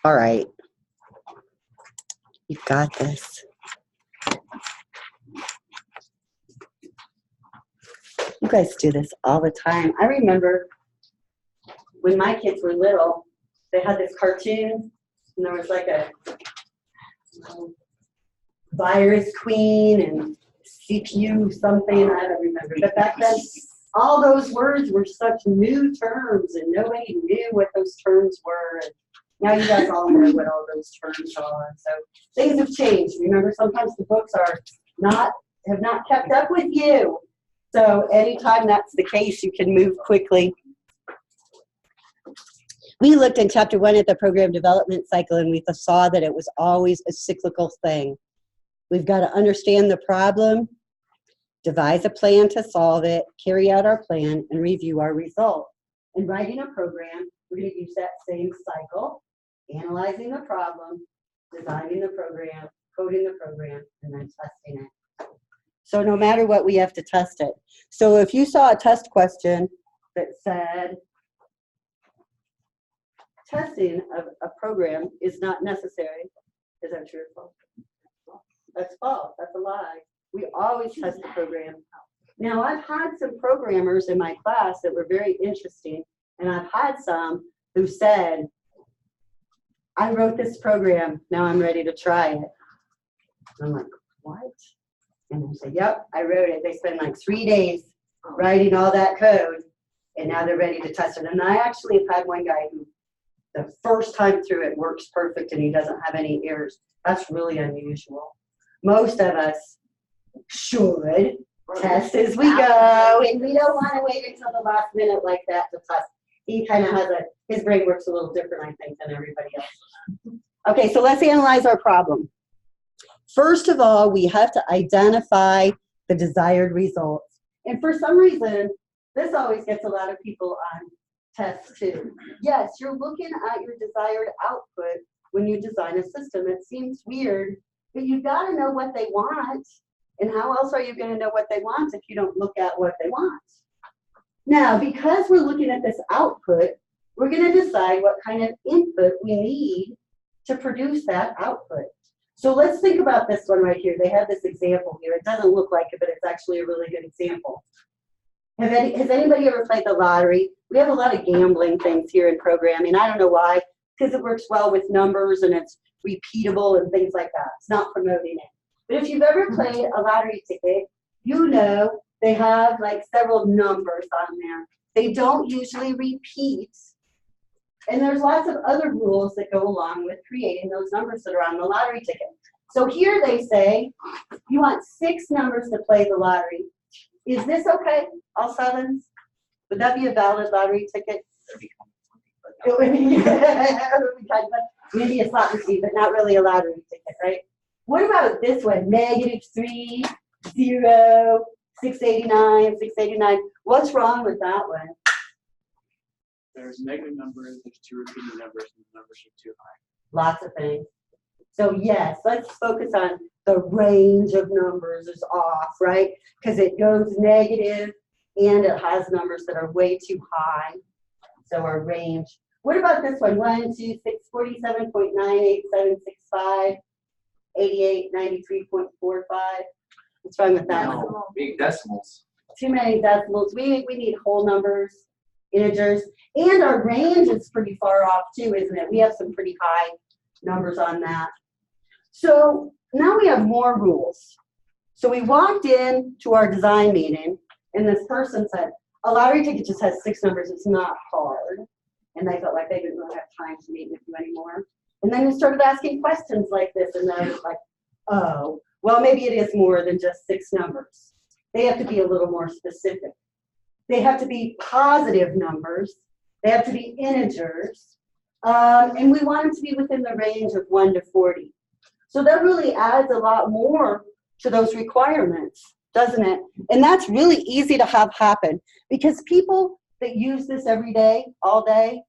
All right. You've got this. You guys do this all the time. I remember when my kids were little, they had this cartoon, and there was like a virus queen and CPU something, I don't remember. But back then, all those words were such new terms, and nobody knew what those terms were. And now you guys all know what all those terms are. So things have changed. Remember, sometimes the books have not kept up with you. So anytime that's the case, you can move quickly. We looked in chapter 1 at the program development cycle, and we saw that it was always a cyclical thing. We've got to understand the problem, devise a plan to solve it, carry out our plan, and review our result. In writing a program, we're going to use that same cycle, analyzing the problem, designing the program, coding the program, and then testing it. So no matter what, we have to test it. So if you saw a test question that said, testing of a program is not necessary, is that true or false? That's false. That's a lie. We always test the program. Now, I've had some programmers in my class that were very interesting, and I've had some who said, I wrote this program, now I'm ready to try it. I'm like, what? And I said, yep, I wrote it. They spent like 3 days writing all that code, and now they're ready to test it. And I actually have had one guy who, the first time through it works perfect and he doesn't have any errors. That's really unusual. Most of us should test as we go, and we don't want to wait until the last minute like that to test. He kind of has his brain works a little different, I think, than everybody else. Okay, so let's analyze our problem. First of all, we have to identify the desired results. And for some reason, this always gets a lot of people on tests too. Yes, you're looking at your desired output when you design a system. It seems weird, but you've got to know what they want. And how else are you going to know what they want if you don't look at what they want? Now, because we're looking at this output, we're going to decide what kind of input we need to produce that output. So let's think about this one right here. They have this example here. It doesn't look like it, but it's actually a really good example. Has anybody ever played the lottery? We have a lot of gambling things here in programming. I don't know why, because it works well with numbers and it's repeatable and things like that. It's not promoting it. But if you've ever played a lottery ticket, you know they have like several numbers on there. They don't usually repeat. And there's lots of other rules that go along with creating those numbers that are on the lottery ticket. So here they say, you want 6 numbers to play the lottery. Is this okay? All 7s? Would that be a valid lottery ticket? It would be, maybe a slot machine, but not really a lottery ticket, right? What about this one? -3, 0, 689, 689. What's wrong with that one? There's negative numbers, there's 2 repeating numbers, and the numbers are too high. Lots of things. So yes, let's focus on the range of numbers is off, right? Because it goes negative and it has numbers that are way too high. So our range. What about this one? 1, 2, 6, 47.98765, 8893.45. What's wrong with that one? Big decimals. Too many decimals. We need whole numbers, integers, and our range is pretty far off too, isn't it? We have some pretty high numbers on that. So now we have more rules. So we walked in to our design meeting, and this person said, a lottery ticket just has 6 numbers. It's not hard. And they felt like they didn't really have time to meet with you anymore. And then you started asking questions like this, and then I was like, oh, well, maybe it is more than just 6 numbers. They have to be a little more specific. They have to be positive numbers. They have to be integers. And we want them to be within the range of 1 to 40. So that really adds a lot more to those requirements, doesn't it? And that's really easy to have happen because people that use this every day, all day,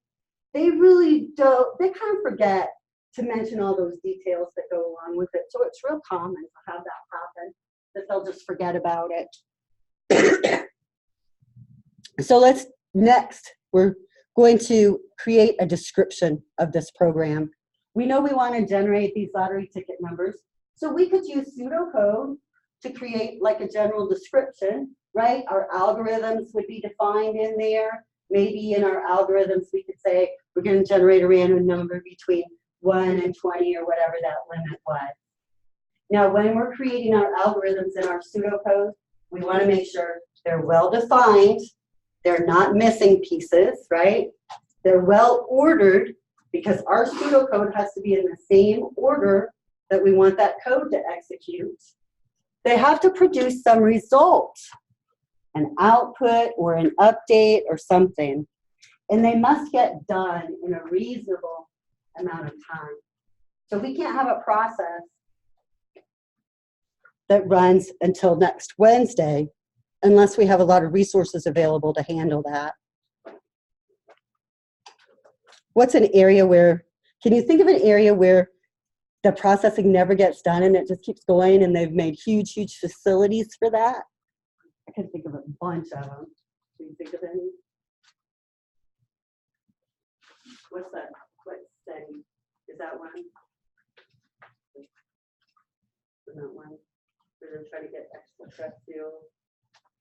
they really don't, they kind of forget to mention all those details that go along with it. So it's real common to have that happen. that they'll just forget about it. So next, we're going to create a description of this program. We know we want to generate these lottery ticket numbers, so we could use pseudocode to create like a general description, right? Our algorithms would be defined in there. Maybe in our algorithms, we could say we're going to generate a random number between 1 and 20 or whatever that limit was. Now, when we're creating our algorithms in our pseudocode, we want to make sure they're well defined. They're not missing pieces, right? They're well ordered because our pseudocode has to be in the same order that we want that code to execute. They have to produce some result, an output or an update or something. And they must get done in a reasonable amount of time. So we can't have a process that runs until next Wednesday unless we have a lot of resources available to handle that. What's an area where, can you think of an area where the processing never gets done and it just keeps going and they've made huge, huge facilities for that? I can think of a bunch of them. Can you think of any? What's that? What's steady? Is that one? Isn't that one? Where they're trying to get extraterrestrial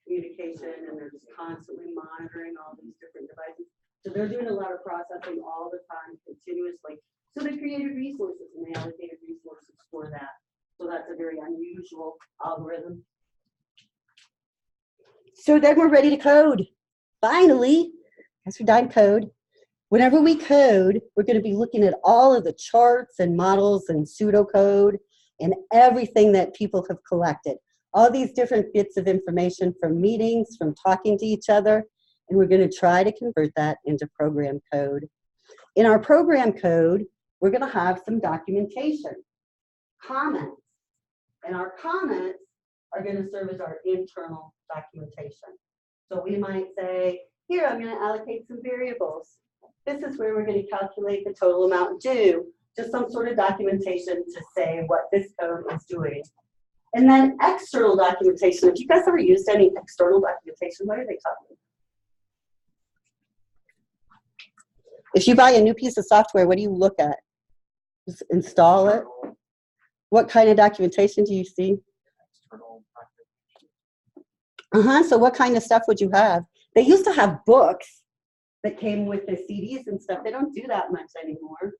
communication and they're just constantly monitoring all these different devices. So they're doing a lot of processing all the time, continuously. So they created resources and they allocated resources for that. So that's a very unusual algorithm. So then we're ready to code. Finally, as we're done code, whenever we code, we're going to be looking at all of the charts and models and pseudocode and everything that people have collected. All these different bits of information from meetings, from talking to each other, and we're going to try to convert that into program code. In our program code, we're going to have some documentation, comments, and our comments are going to serve as our internal documentation. So we might say, here, I'm going to allocate some variables. This is where we're going to calculate the total amount due, just some sort of documentation to say what this code is doing. And then external documentation. Have you guys ever used any external documentation? What are they talking about? If you buy a new piece of software, what do you look at? Just install it? What kind of documentation do you see? So what kind of stuff would you have? They used to have books that came with the CDs and stuff. They don't do that much anymore.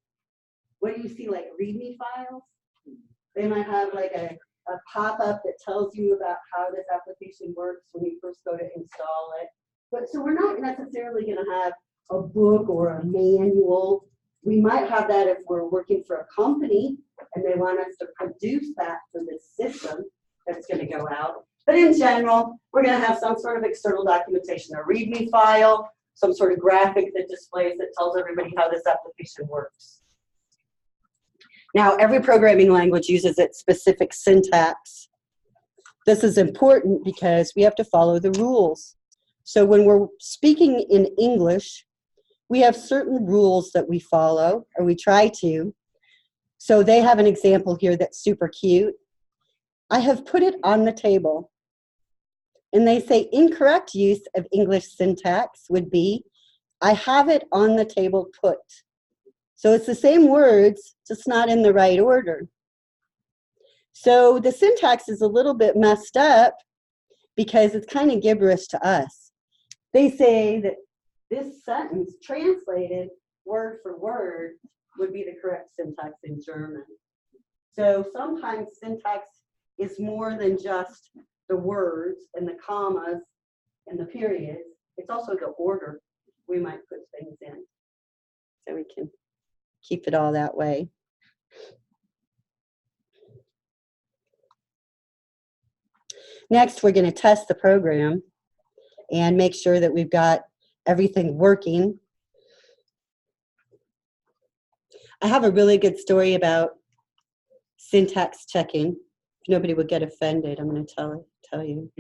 What do you see, like README files? They might have like a pop-up that tells you about how this application works when you first go to install it. But so we're not necessarily going to have a book or a manual. We might have that if we're working for a company and they want us to produce that for the system that's going to go out. But in general, we're going to have some sort of external documentation, a README file, some sort of graphic that displays that tells everybody how this application works. Now, every programming language uses its specific syntax. This is important because we have to follow the rules. So when we're speaking in English, we have certain rules that we follow, or we try to. So they have an example here that's super cute. I have put it on the table. And they say incorrect use of English syntax would be, I have it on the table put. So it's the same words, just not in the right order. So the syntax is a little bit messed up because it's kind of gibberish to us. They say that this sentence translated word for word would be the correct syntax in German. So sometimes syntax is more than just the words and the commas and the periods. It's also the order we might put things in. So we can keep it all that way. Next, we're going to test the program and make sure that we've got everything working. I have a really good story about syntax checking. If nobody would get offended, I'm going to tell you.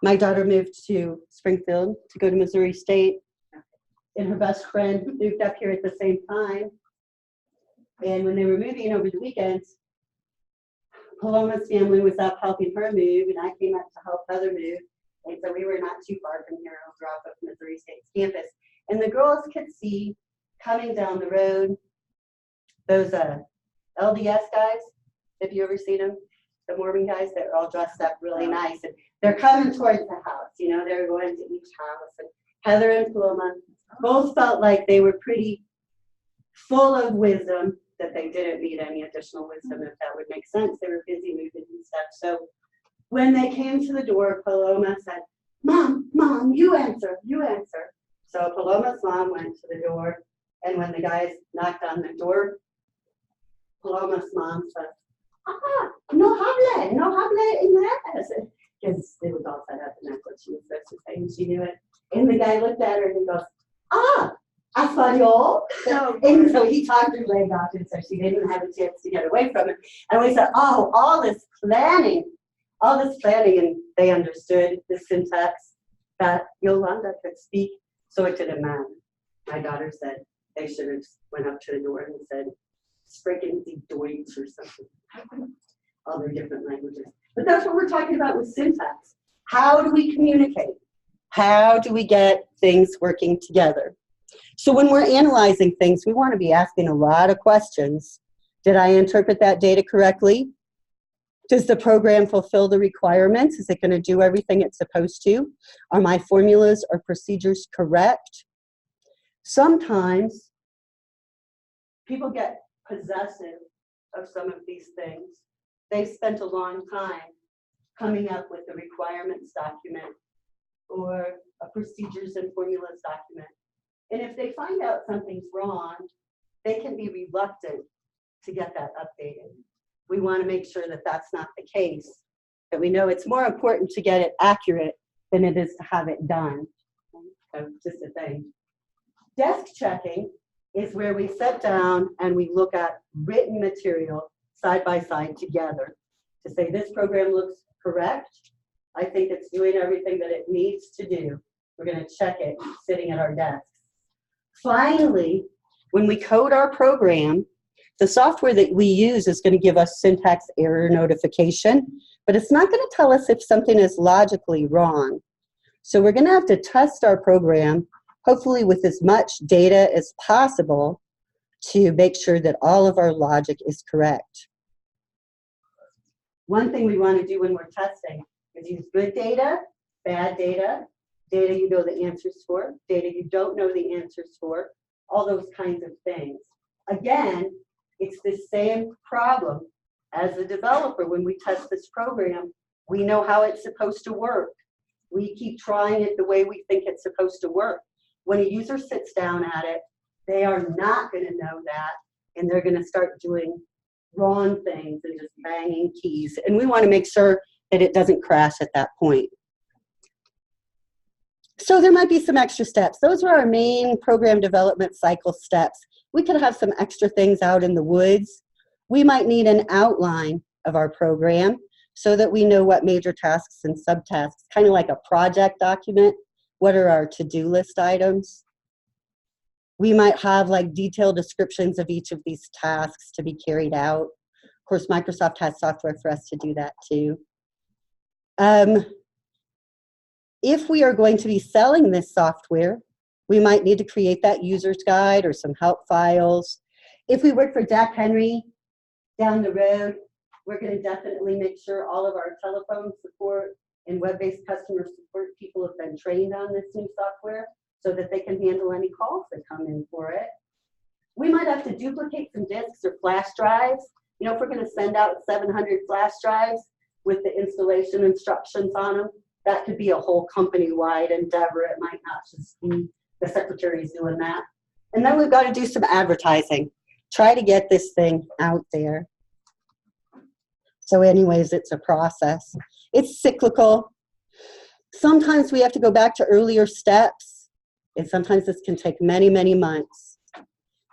My daughter moved to Springfield to go to Missouri State, and her best friend moved up here at the same time. And when they were moving over the weekends, Paloma's family was up helping her move, and I came up to help Heather move. And so we were not too far from here, over off of Missouri State's campus. And the girls could see coming down the road those LDS guys, if you ever seen them, the Mormon guys that are all dressed up really nice. And they're coming towards the house, you know, they're going to each house. And Heather and Paloma both felt like they were pretty full of wisdom, that they didn't need any additional wisdom, if that would make sense. They were busy moving and stuff. So when they came to the door, Paloma said, Mom, you answer. So Paloma's mom went to the door, and when the guys knocked on the door, Paloma's mom said, no hable inglés. Because it was all set up, and that's what she was supposed to say, and she knew it. And the guy looked at her and he goes, español. And so he talked her leg off, and so she didn't have a chance to get away from it. And we said, all this planning, and they understood the syntax that Yolanda could speak, so it didn't matter. My daughter said they should have went up to the door and said, sprechen Sie Deutsch or something. All their different languages. But that's what we're talking about with syntax. How do we communicate? How do we get things working together? So when we're analyzing things, we want to be asking a lot of questions. Did I interpret that data correctly? Does the program fulfill the requirements? Is it going to do everything it's supposed to? Are my formulas or procedures correct? Sometimes people get possessive of some of these things. They've spent a long time coming up with a requirements document or a procedures and formulas document. And if they find out something's wrong, they can be reluctant to get that updated. We want to make sure that that's not the case, that we know it's more important to get it accurate than it is to have it done. So just a thing. Desk checking is where we sit down and we look at written material side by side together to say this program looks correct. I think it's doing everything that it needs to do. We're going to check it sitting at our desks. Finally, when we code our program, the software that we use is going to give us syntax error notification, but it's not going to tell us if something is logically wrong. So we're going to have to test our program, hopefully with as much data as possible, to make sure that all of our logic is correct. One thing we want to do when we're testing is use good data, bad data, data you know the answers for, data you don't know the answers for, all those kinds of things. Again, it's the same problem as a developer. When we test this program, we know how it's supposed to work. We keep trying it the way we think it's supposed to work. When a user sits down at it, they are not going to know that, and they're going to start doing wrong things and just banging keys. And we want to make sure that it doesn't crash at that point. So there might be some extra steps. Those are our main program development cycle steps. We could have some extra things out in the woods. We might need an outline of our program so that we know what major tasks and subtasks, kind of like a project document. What are our to-do list items? We might have like detailed descriptions of each of these tasks to be carried out. Of course, Microsoft has software for us to do that too. If we are going to be selling this software, we might need to create that user's guide or some help files. If we work for Jack Henry down the road, we're going to definitely make sure all of our telephone support and web-based customer support people have been trained on this new software so that they can handle any calls that come in for it. We might have to duplicate some disks or flash drives. You know, if we're going to send out 700 flash drives with the installation instructions on them, that could be a whole company-wide endeavor. It might not just be the secretaries doing that. And then we've got to do some advertising. Try to get this thing out there. So anyways, it's a process. It's cyclical. Sometimes we have to go back to earlier steps, and sometimes this can take many, many months.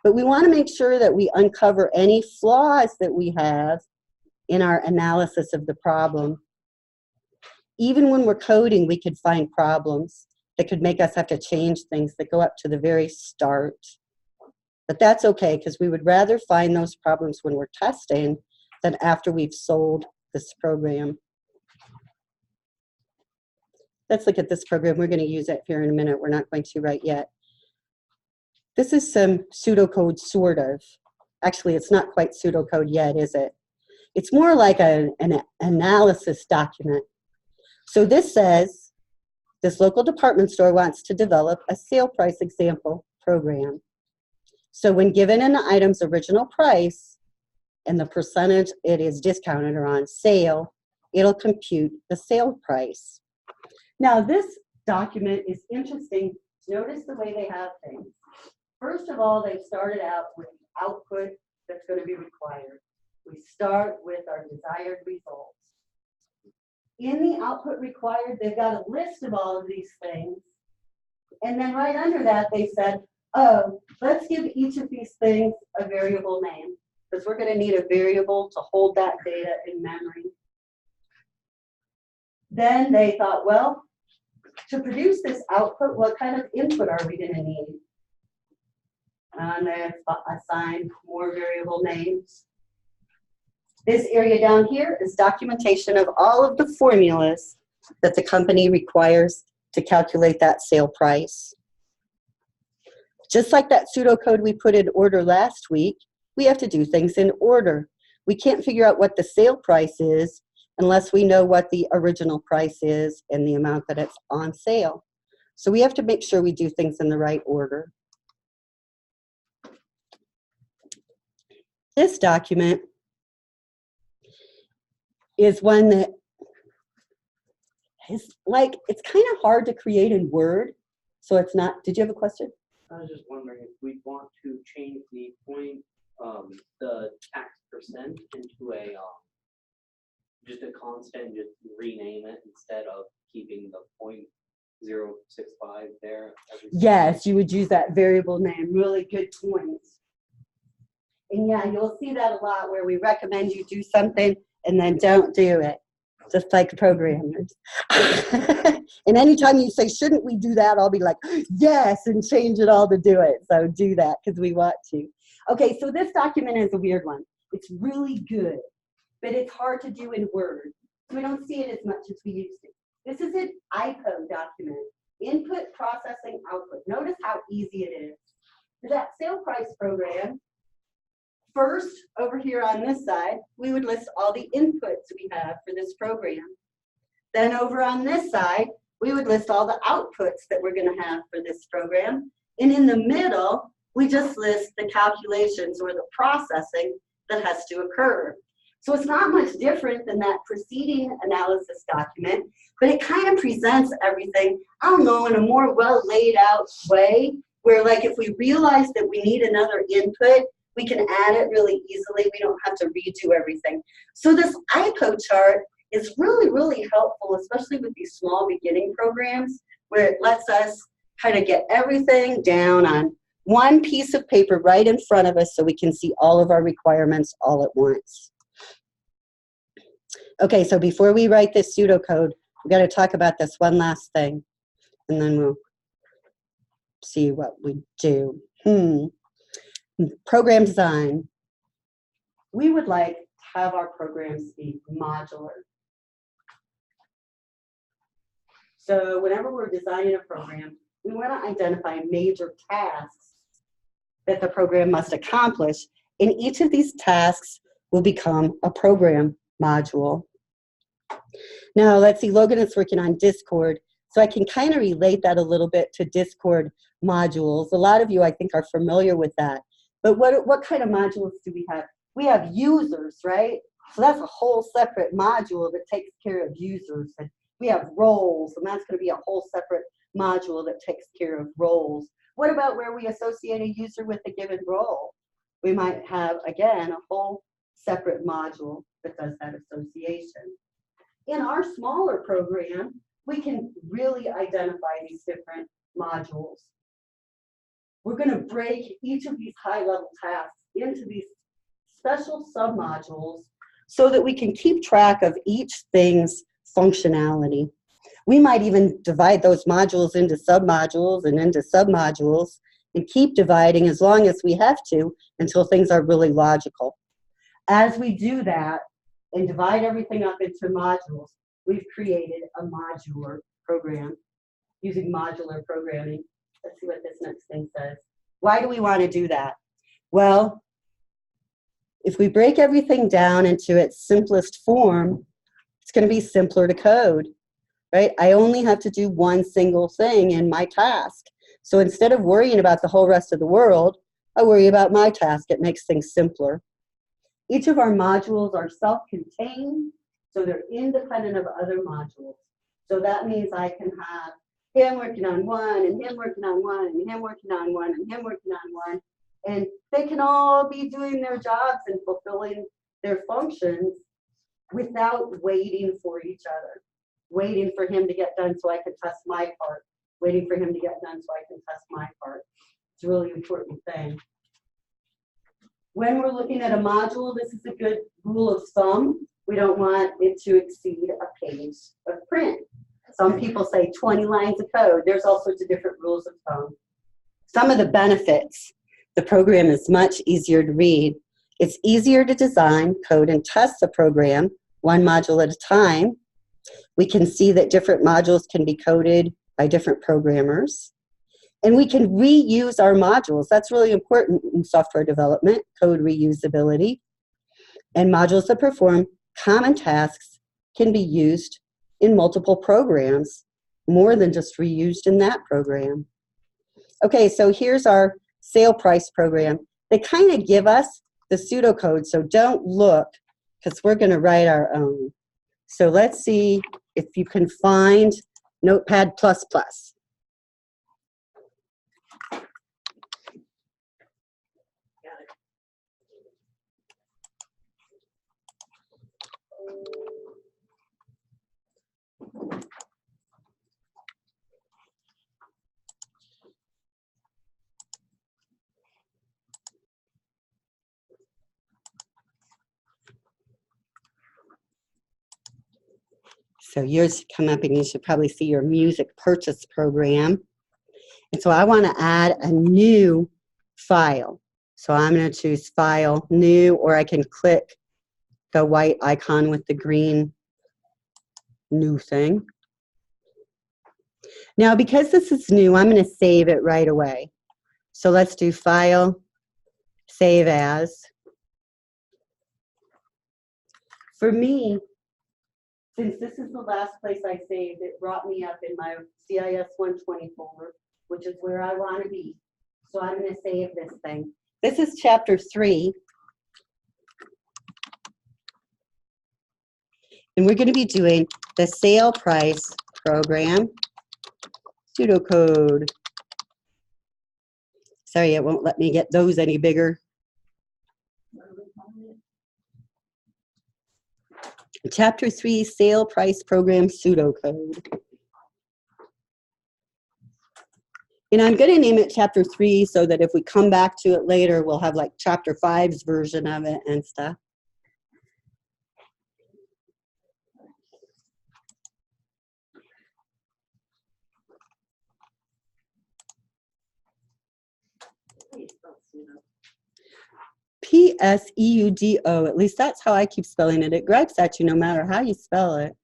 But we want to make sure that we uncover any flaws that we have in our analysis of the problem. Even when we're coding, we could find problems that could make us have to change things that go up to the very start. But that's okay, because we would rather find those problems when we're testing than after we've sold this program. Let's look at this program. We're going to use it here in a minute. We're not going to right yet. This is some pseudocode, sort of. Actually, it's not quite pseudocode yet, is it? It's more like an analysis document. So this says, this local department store wants to develop a sale price example program. So when given an item's original price and the percentage it is discounted or on sale, it'll compute the sale price. Now this document is interesting. Notice the way they have things. First of all, they've started out with the output that's going to be required. We start with our desired results. In the output required, they've got a list of all of these things. And then right under that, they said, oh, let's give each of these things a variable name, because we're going to need a variable to hold that data in memory. Then they thought, well, to produce this output, what kind of input are we going to need? And they assigned more variable names. This area down here is documentation of all of the formulas that the company requires to calculate that sale price. Just like that pseudocode we put in order last week, we have to do things in order. We can't figure out what the sale price is unless we know what the original price is and the amount that it's on sale. So we have to make sure we do things in the right order. This document is one that is like, it's kind of hard to create in Word. So it's not, did you have a question? I was just wondering if we want to change the point, the tax percent into a, just a constant, just rename it instead of keeping the 0.065 there. Yes, you would use that variable name. Really good point. And yeah, you'll see that a lot where we recommend you do something and then don't do it, just like programmers. And anytime you say, shouldn't we do that, I'll be like, yes, and change it all to do it. So do that because we want to. Okay, so this document is a weird one. It's really good, but it's hard to do in Word. So we don't see it as much as we used to. This is an IPO document, input, processing, output. Notice how easy it is. For that sale price program, first, over here on this side, we would list all the inputs we have for this program. Then over on this side, we would list all the outputs that we're going to have for this program. And in the middle, we just list the calculations or the processing that has to occur. So it's not much different than that preceding analysis document, but it kind of presents everything, I don't know, in a more well laid out way, where like if we realize that we need another input, we can add it really easily. We don't have to redo everything. So this IPO chart is really, really helpful, especially with these small beginning programs, where it lets us kind of get everything down on one piece of paper right in front of us so we can see all of our requirements all at once. Okay, so before we write this pseudocode, we've got to talk about this one last thing, and then we'll see what we do. Program design. We would like to have our programs be modular. So whenever we're designing a program, we want to identify major tasks that the program must accomplish, and each of these tasks will become a program module. Now, let's see, Logan is working on Discord, so I can kind of relate that a little bit to Discord modules. A lot of you, I think, are familiar with that. But what kind of modules do we have? We have users, right? So that's a whole separate module that takes care of users. And we have roles, and that's going to be a whole separate module that takes care of roles. What about where we associate a user with a given role? We might have, again, a whole separate module that does that association. In our smaller program, we can really identify these different modules. We're going to break each of these high-level tasks into these special submodules so that we can keep track of each thing's functionality. We might even divide those modules into submodules and into submodules and keep dividing as long as we have to until things are really logical. As we do that, and divide everything up into modules, we've created a modular program using modular programming. Let's see what this next thing says. Why do we want to do that? Well, if we break everything down into its simplest form, it's going to be simpler to code, right? I only have to do one single thing in my task. So instead of worrying about the whole rest of the world, I worry about my task. It makes things simpler. Each of our modules are self-contained, so they're independent of other modules. So that means I can have him working on one, and him working on one, and him working on one, and him working on one. And they can all be doing their jobs and fulfilling their functions without waiting for each other, waiting for him to get done so I can test my part, waiting for him to get done so I can test my part. It's a really important thing. When we're looking at a module, this is a good rule of thumb. We don't want it to exceed a page of print. Some people say 20 lines of code. There's all sorts of different rules of thumb. Some of the benefits: the program is much easier to read. It's easier to design, code, and test the program one module at a time. We can see that different modules can be coded by different programmers. And we can reuse our modules. That's really important in software development, code reusability. And modules that perform common tasks can be used in multiple programs, more than just reused in that program. Okay, so here's our sale price program. They kind of give us the pseudocode, so don't look, because we're going to write our own. So let's see if you can find Notepad++. So yours should come up and you should probably see your music purchase program. And so I want to add a new file. So I'm going to choose File, New, or I can click the white icon with the green new thing. Now, because this is new, I'm going to save it right away. So let's do File, Save As. For me, since this is the last place I saved, it brought me up in my CIS120 folder, which is where I want to be. So I'm going to save this thing. This is chapter 3. And we're going to be doing the sale price program, pseudocode. Sorry, it won't let me get those any bigger. Chapter 3, sale price program, pseudocode. And I'm going to name it chapter 3 so that if we come back to it later, we'll have like chapter 5's version of it and stuff. P-S-E-U-D-O. At least that's how I keep spelling it. It gripes at you no matter how you spell it.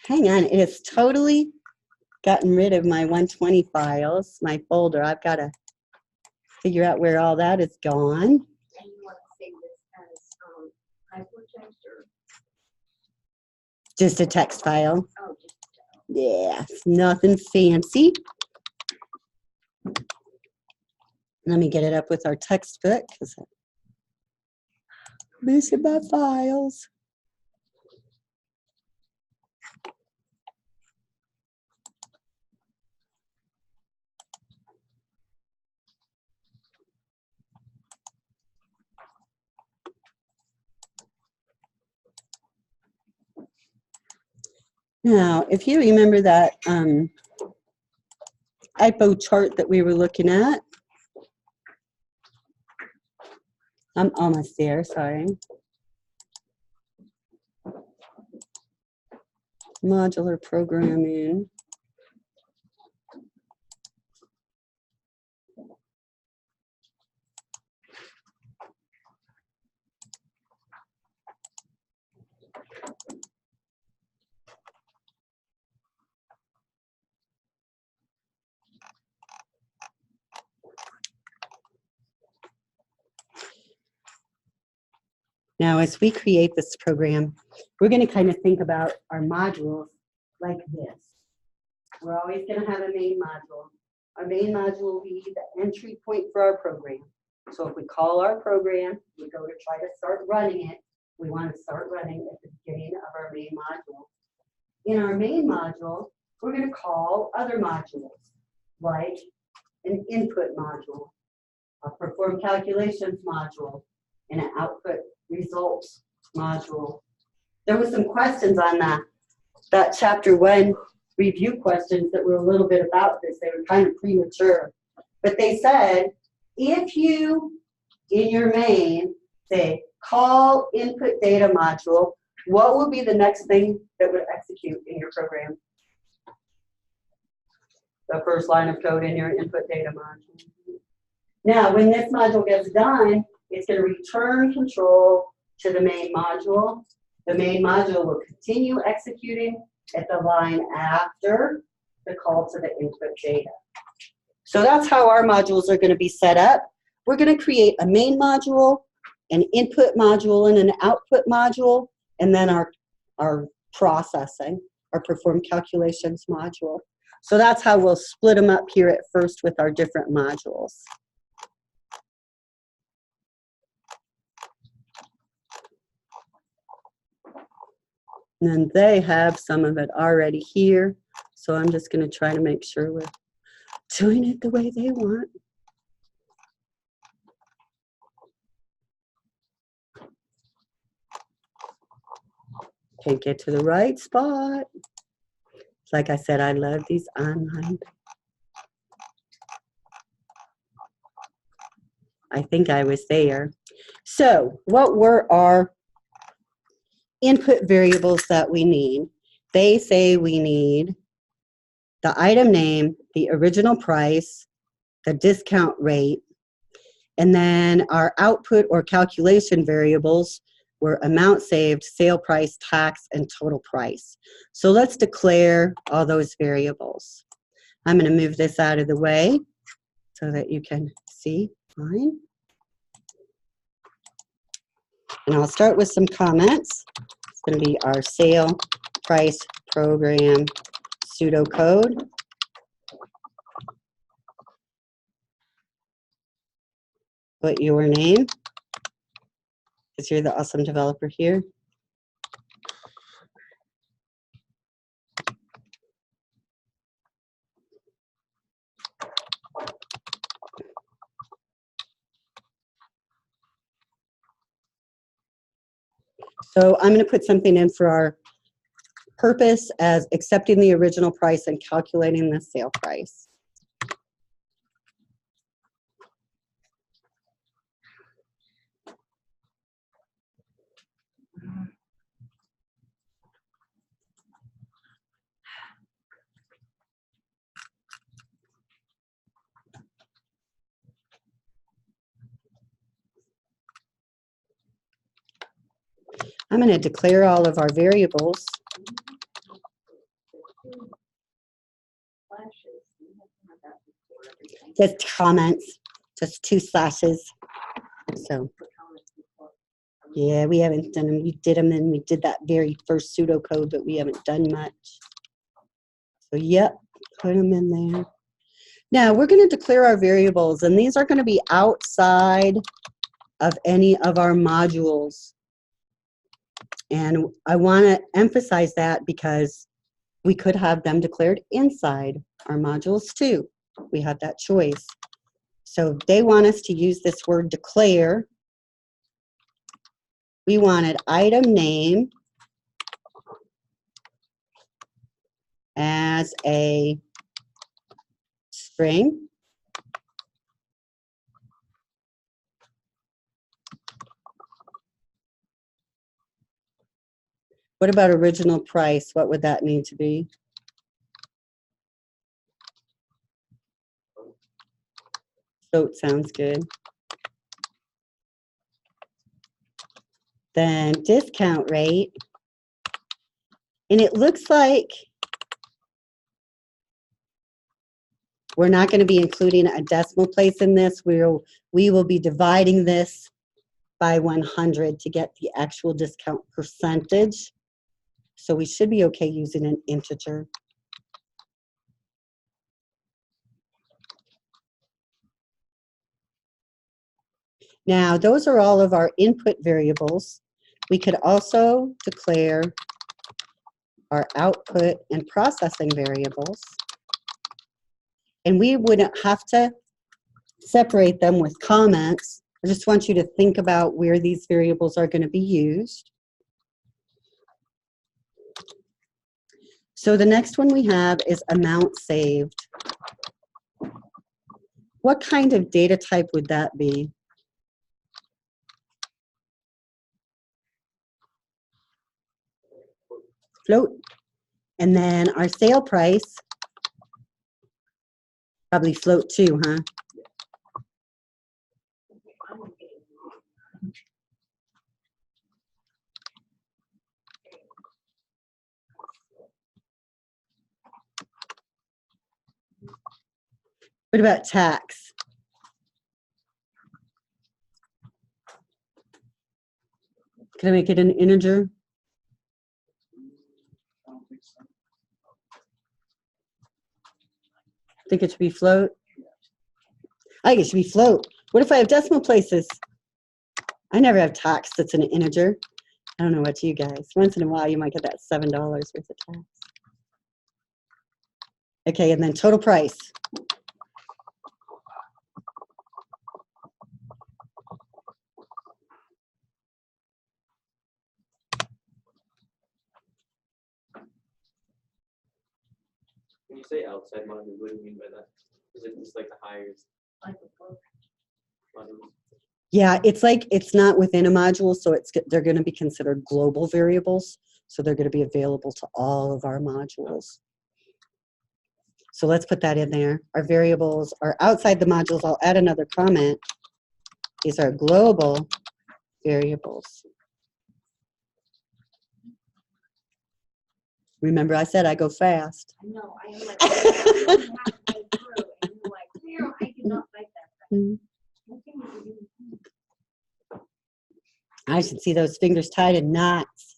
Hang on, it has totally gotten rid of my 120 files, my folder. I've got to figure out where all that is gone. And you want to save this as hypertext or? Just a text file. Oh, just. Yeah, it's nothing fancy. Let me get it up with our textbook because I'm missing my files. Now, if you remember that IPO chart that we were looking at, I'm almost there, sorry. Modular programming. Now, as we create this program, we're going to kind of think about our modules like this. We're always going to have a main module. Our main module will be the entry point for our program. So if we call our program, we go to try to start running it. We want to start running at the beginning of our main module. In our main module, we're going to call other modules, like an input module, a perform calculations module, and an output results module. There were some questions on that chapter 1 review questions that were a little bit about this. They were kind of premature, but they said, if you, in your main, say, call input data module, what will be the next thing that would execute in your program? The first line of code in your input data module. Now, when this module gets done, it's going to return control to the main module. The main module will continue executing at the line after the call to the input data. So that's how our modules are going to be set up. We're going to create a main module, an input module, and an output module, and then our processing, our perform calculations module. So that's how we'll split them up here at first with our different modules. And then they have some of it already here. So I'm just going to try to make sure we're doing it the way they want. Can't get to the right spot. Like I said, I love these online. I think I was there. So what were our input variables that we need? They say we need the item name, the original price, the discount rate, and then our output or calculation variables were amount saved, sale price, tax, and total price. So let's declare all those variables. I'm going to move this out of the way so that you can see mine. And I'll start with some comments. It's going to be our sale price program pseudocode. Put your name, because you're the awesome developer here. So I'm going to put something in for our purpose as accepting the original price and calculating the sale price. I'm going to declare all of our variables. Just comments, just 2 slashes. So, yeah, we haven't done them. We did them and we did that very first pseudocode, but we haven't done much. So, yep, put them in there. Now, we're going to declare our variables, and these are going to be outside of any of our modules. And I want to emphasize that because we could have them declared inside our modules too. We have that choice. So they want us to use this word declare. We wanted item name as a string. What about original price? What would that need to be? So it sounds good. Then discount rate. And it looks like we're not going to be including a decimal place in this. We will be dividing this by 100 to get the actual discount percentage. So we should be okay using an integer. Now, those are all of our input variables. We could also declare our output and processing variables. And we wouldn't have to separate them with comments. I just want you to think about where these variables are going to be used. So the next one we have is amount saved. What kind of data type would that be? Float. And then our sale price, probably float too, huh? What about tax? Can I make it an integer? I don't think so. Think it should be float? I think it should be float. What if I have decimal places? I never have tax that's an integer. I don't know about you guys. Once in a while, you might get that $7 worth of tax. Okay, and then total price. When you say outside modules, what do you mean by that? Is it just like the highest modules? Yeah, it's like it's not within a module, so they're going to be considered global variables. So they're going to be available to all of our modules. So let's put that in there. Our variables are outside the modules. I'll add another comment. These are global variables. Remember, I said I go fast. I know, I am like, halfway through, and you're like, no, I do not like that. Mhm. Okay, you do. I should see those fingers tied in knots.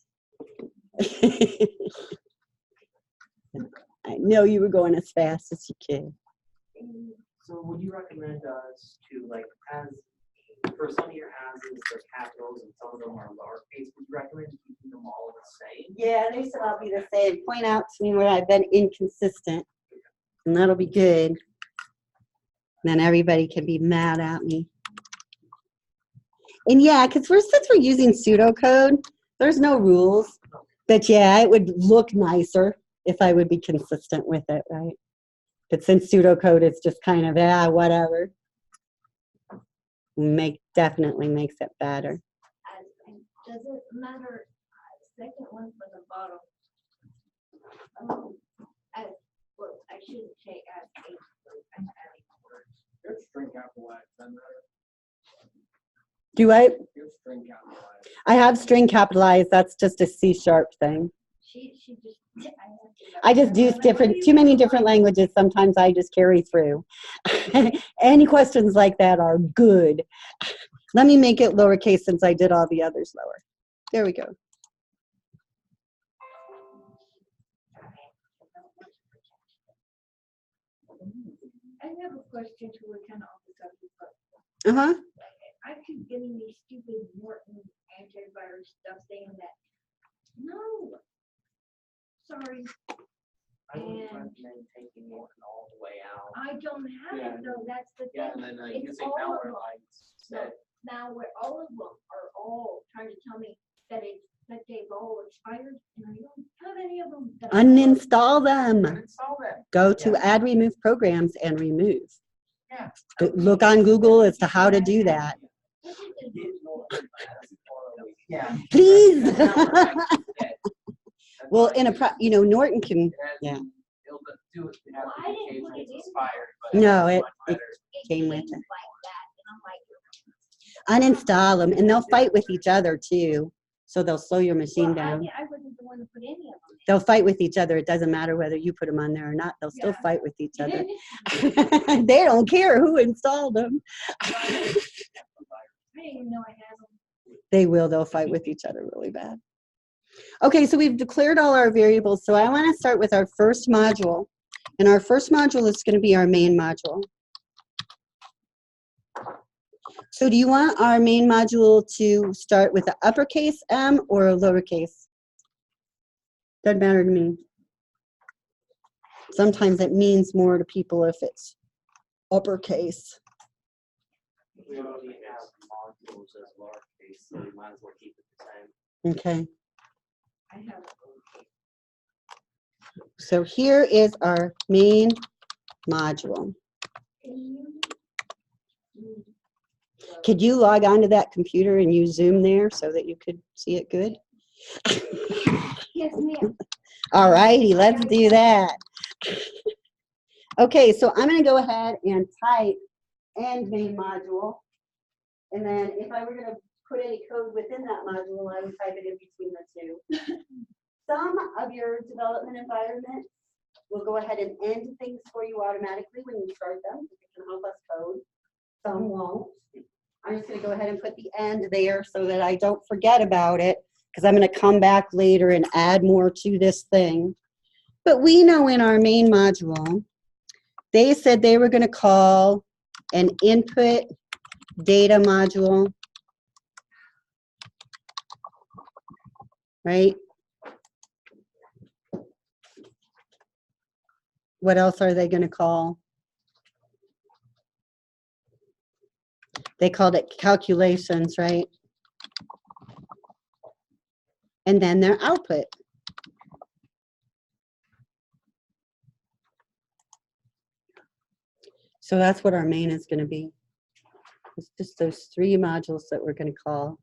I know you were going as fast as you can. So would you recommend us to like, as for some of your as's, they're capitals and some of them are lowercase, would you recommend keeping them all the same? Yeah, they should all be the same. Point out to me where I've been inconsistent, and that'll be good. And then everybody can be mad at me. And yeah, because since we're using pseudocode, there's no rules. But yeah, it would look nicer if I would be consistent with it, right? But since pseudocode is just kind of, whatever, definitely makes it better. And does it matter, second one from the bottom? Well, I shouldn't say as a, I'm adding words. Your string capitalized, doesn't matter. Do I? Your string capitalized. I have string capitalized. That's just a C# thing. She just, I just do too many different languages. Sometimes I just carry through. Any questions like that are good. Let me make it lowercase since I did all the others lower. There we go. I have a question to we're kind of off the subject, but Uh-huh. I keep getting these stupid Norton antivirus stuff saying that, no, sorry, I would And- recommend taking Norton all the way out. I don't have Yeah. it though, that's the Yeah, thing. and then It's using all of malware them. lights that Now, where all of them are all trying to tell me that they've all expired, and I don't have any of them. that I know of. Uninstall them. Uninstall that. Go to Yeah. add remove programs and remove. Yeah. Look on Google as to how to do that. What is it? Yeah. Please. That's Well, why Norton can, it has- yeah. It'll do it. It has Well, I didn't notifications put it in. expired, but No, it's it- much better. came with seems it. like that, and I'm like, Uninstall them, and they'll fight with each other too. So they'll slow your machine well, down. I wasn't the one to put any of them They'll fight with each other. It doesn't matter whether you put them on there or not. They'll still Yeah. fight with each other. in. They don't care who installed them. I didn't even know I had them. They will, they'll fight with each other really bad. Okay, so we've declared all our variables. So I want to start with our first module. And our first module is going to be our main module. So do you want our main module to start with an uppercase M or a lowercase? Doesn't matter to me. Sometimes it means more to people if it's uppercase. We already have modules as lowercase, so we might as well keep it the same. Okay. I have. So here is our main module. Could you log on to that computer and use Zoom there so that you could see it good? Yes, ma'am. All righty, let's do that. Okay, so I'm going to go ahead and type end main module. And then if I were going to put any code within that module, I would type it in between the two. Some of your development environments will go ahead and end things for you automatically when you start them. It can help us code. Some won't. I'm just going to go ahead and put the end there so that I don't forget about it, because I'm going to come back later and add more to this thing. But we know in our main module, they said they were going to call an input data module, right? What else are they going to call? They called it calculations, right? And then their output. So that's what our main is going to be. It's just those three modules that we're going to call.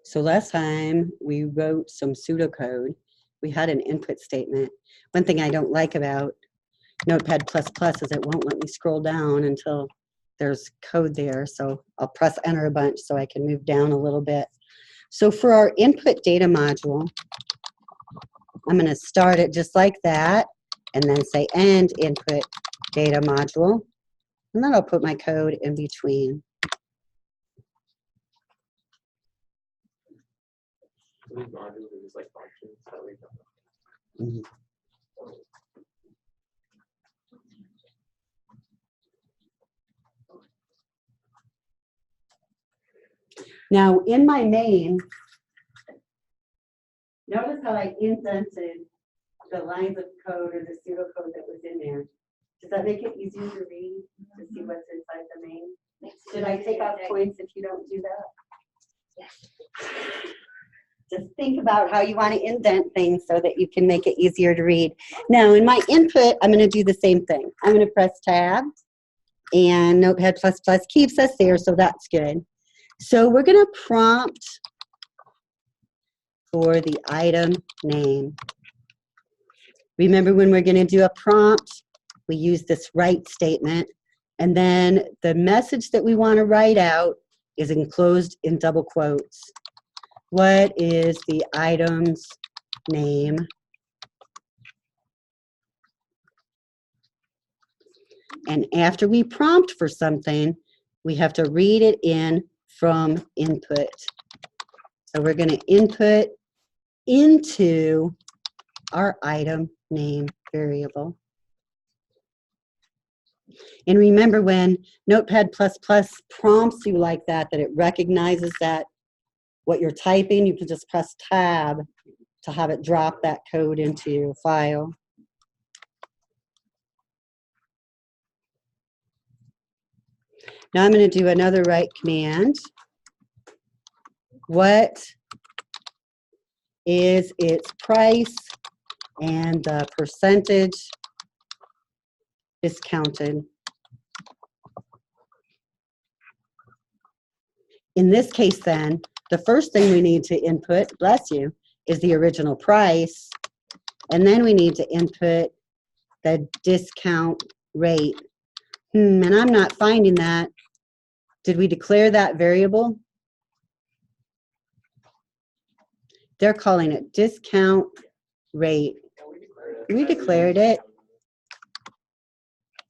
So last time we wrote some pseudocode. We had an input statement. One thing I don't like about Notepad++ is it won't let me scroll down until there's code there. So I'll press enter a bunch so I can move down a little bit. So for our input data module, I'm going to start it just like that and then say end input data module. And then I'll put my code in between. These modules are just like functions that we Mhm. Now, in my main, notice how I indented the lines of code or the pseudocode that was in there. Does that make it easier to read, to see what's inside the main? Should I take off points if you don't do that? Yes. Just think about how you want to indent things so that you can make it easier to read. Now, in my input, I'm going to do the same thing. I'm going to press tab, and Notepad++ keeps us there, so that's good. So we're going to prompt for the item name. Remember, when we're going to do a prompt, we use this write statement, and then the message that we want to write out is enclosed in double quotes. What is the item's name? And after we prompt for something, we have to read it in from input. So we're going to input into our item name variable. And remember, when Notepad++ prompts you like that, that it recognizes that what you're typing, you can just press tab to have it drop that code into your file. Now I'm going to do another write command. What is its price and the percentage discounted? In this case then, the first thing we need to input, bless you, is the original price. And then we need to input the discount rate. And I'm not finding that. Did we declare that variable? They're calling it discount rate. We declared it.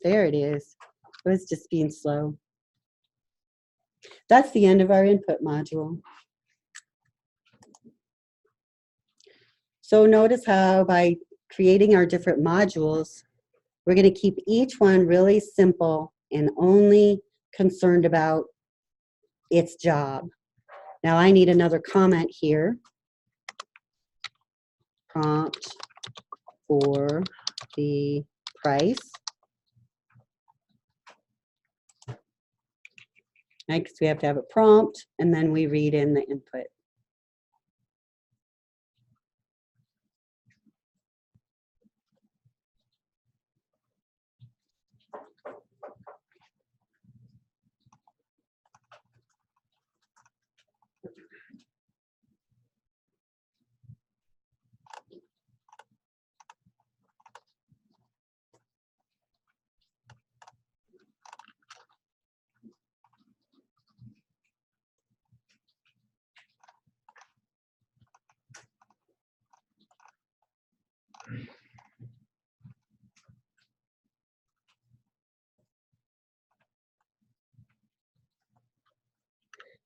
There it is. It was just being slow. That's the end of our input module. So notice how by creating our different modules, we're going to keep each one really simple and only concerned about its job. Now I need another comment here. Prompt for the price. Right, because we have to have a prompt and then we read in the input.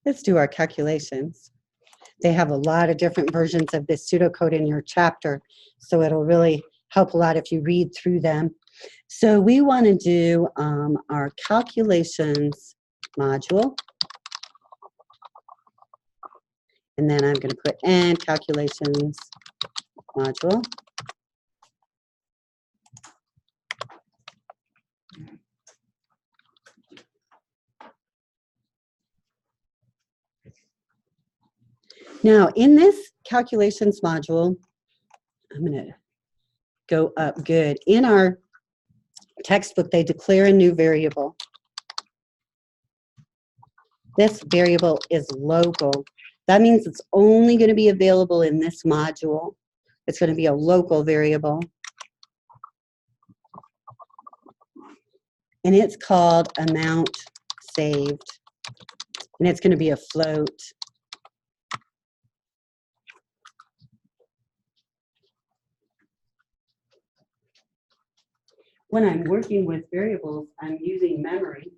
Let's do our calculations. They have a lot of different versions of this pseudocode in your chapter, so it'll really help a lot if you read through them. So we want to do our calculations module. And then I'm going to put and calculations module. Now, in this calculations module, I'm going to go up good. In our textbook, they declare a new variable. This variable is local. That means it's only going to be available in this module. It's going to be a local variable. And it's called amount saved. And it's going to be a float. When I'm working with variables, I'm using memory.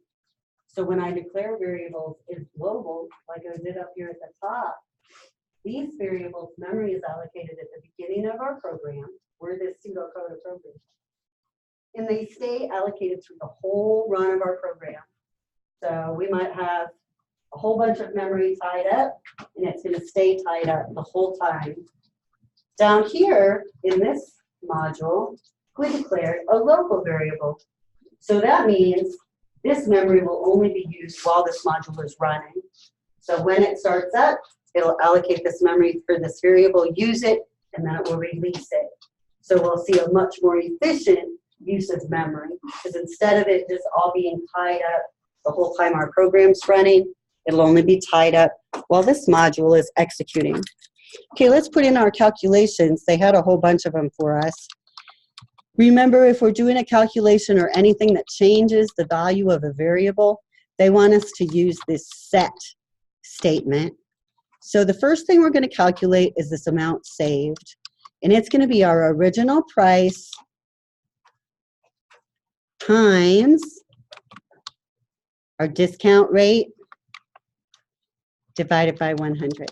So when I declare variables is global, like I did up here at the top, these variables, memory is allocated at the beginning of our program. We're this pseudocode program. And they stay allocated through the whole run of our program. So we might have a whole bunch of memory tied up, and it's going to stay tied up the whole time. Down here in this module, we declared a local variable. So that means this memory will only be used while this module is running. So when it starts up, it'll allocate this memory for this variable, use it, and then it will release it. So we'll see a much more efficient use of memory, because instead of it just all being tied up the whole time our program's running, it'll only be tied up while this module is executing. Okay, let's put in our calculations. They had a whole bunch of them for us. Remember, if we're doing a calculation or anything that changes the value of a variable, they want us to use this set statement. So the first thing we're going to calculate is this amount saved. And it's going to be our original price times our discount rate divided by 100.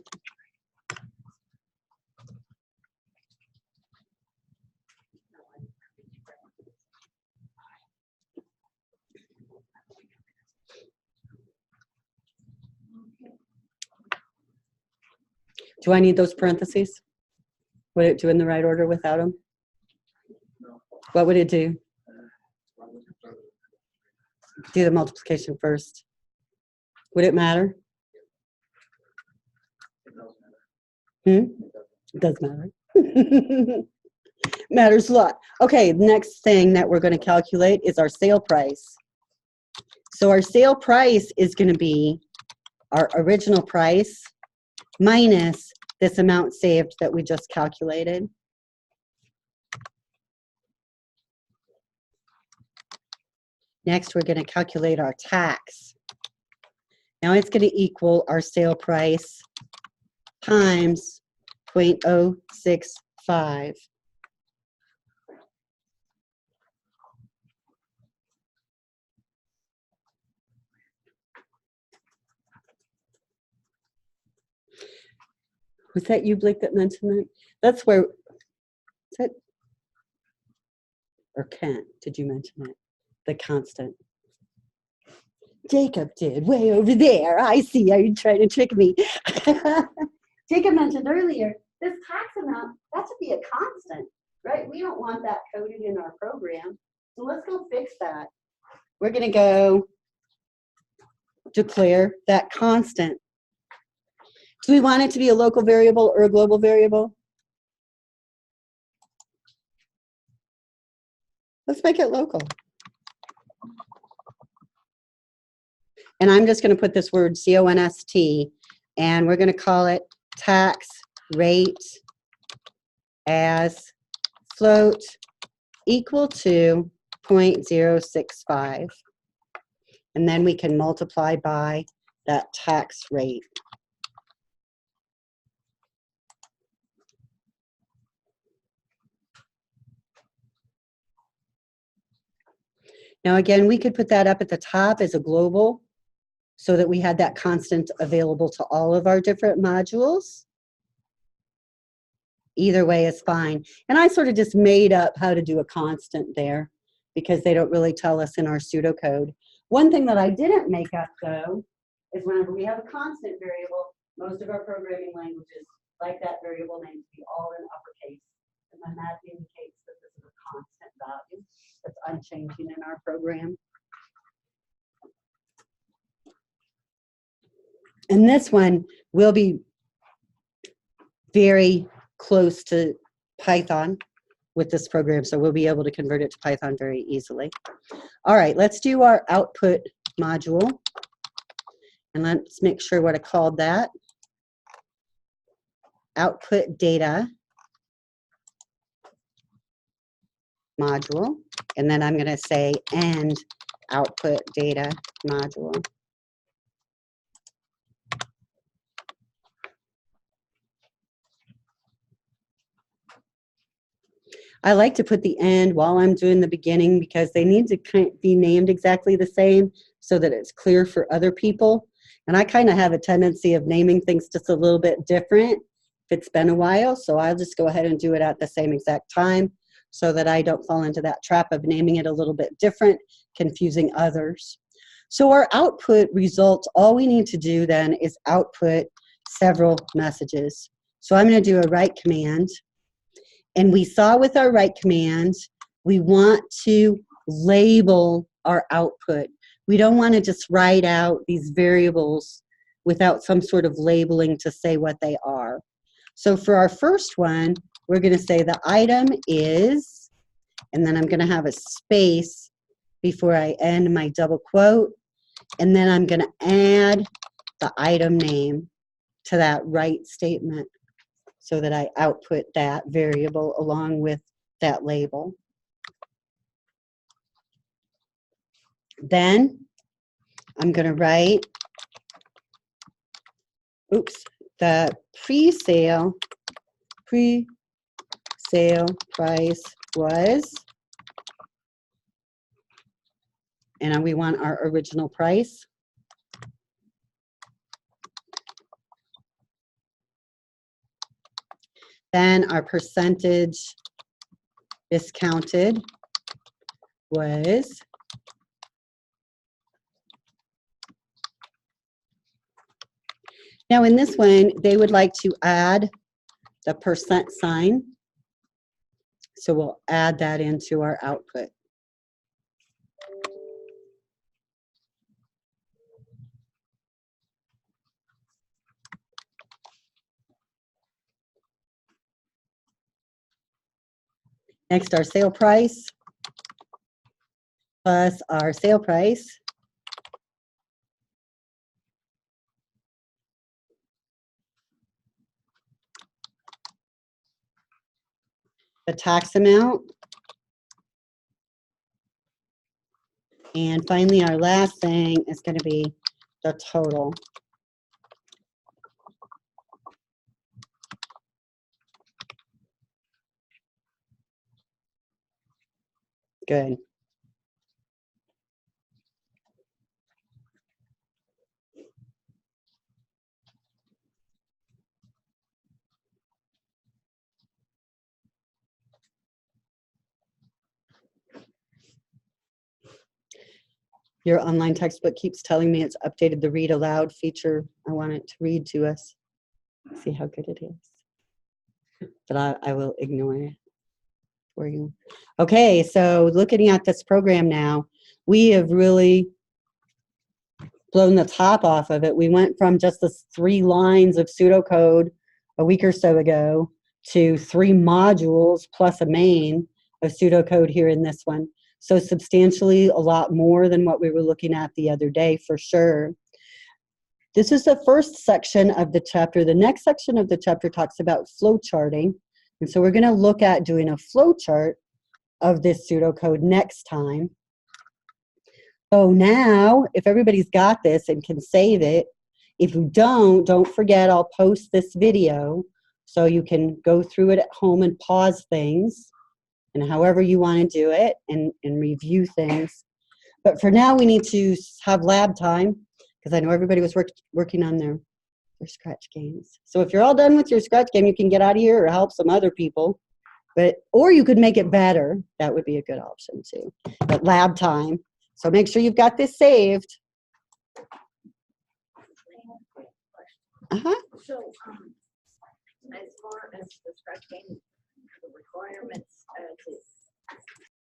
Do I need those parentheses? Would it do in the right order without them? No. What would it do? Do the multiplication first. Would it matter? It doesn't matter. It does matter. Matters a lot. Okay, next thing that we're going to calculate is our sale price. So our sale price is going to be our original price minus this amount saved that we just calculated. Next, we're going to calculate our tax. Now it's going to equal our sale price times 0.065. Was that you, Blake, that mentioned that? That's where, is that, or Kent, did you mention it? The constant. Jacob did, way over there. I see, are you trying to trick me? Jacob mentioned earlier, this tax amount, that should be a constant, right? We don't want that coded in our program. So let's go fix that. We're gonna go declare that constant. Do we want it to be a local variable or a global variable? Let's make it local. And I'm just going to put this word CONST, and we're going to call it tax rate as float equal to 0.065. And then we can multiply by that tax rate. Now again, we could put that up at the top as a global so that we had that constant available to all of our different modules. Either way is fine. And I sort of just made up how to do a constant there because they don't really tell us in our pseudocode. One thing that I didn't make up though is whenever we have a constant variable, most of our programming languages like that variable name to be all in uppercase. And then that indicates that this is a constant value that's unchanging in our program. And this one will be very close to Python with this program, so we'll be able to convert it to Python very easily. All right, let's do our output module. And let's make sure what I called that. Output data module. And then I'm going to say end output data module. I like to put the end while I'm doing the beginning because they need to be named exactly the same so that it's clear for other people. And I kind of have a tendency of naming things just a little bit different if it's been a while. So I'll just go ahead and do it at the same exact time so that I don't fall into that trap of naming it a little bit different, confusing others. So our output results, all we need to do then is output several messages. So I'm going to do a write command. And we saw with our write command, we want to label our output. We don't want to just write out these variables without some sort of labeling to say what they are. So for our first one, we're going to say the item is, and then I'm going to have a space before I end my double quote, and then I'm going to add the item name to that write statement so that I output that variable along with that label. Then I'm going to write, the pre-sale price was, and we want our original price. Then our percentage discounted was now in this one, they would like to add the percent sign. So we'll add that into our output. Next, our sale price plus our sale price. The tax amount And finally, our last thing is going to be the total. Good. Your online textbook keeps telling me it's updated the read aloud feature. I want it to read to us. See how good it is. But I will ignore it for you. Okay, so looking at this program now, we have really blown the top off of it. We went from just the 3 lines of pseudocode a week or so ago to 3 modules plus a main of pseudocode here in this one. So substantially a lot more than what we were looking at the other day for sure. This is the first section of the chapter. The next section of the chapter talks about flow charting. And so we're going to look at doing a flow chart of this pseudocode next time. So now, if everybody's got this and can save it, if you don't forget I'll post this video so you can go through it at home and pause things and however you want to do it and review things. But for now, we need to have lab time because I know everybody was working on their scratch games. So if you're all done with your scratch game, you can get out of here or help some other people. Or you could make it better. That would be a good option too. But lab time. So make sure you've got this saved. Uh-huh. So, as far as the scratch game, the requirements,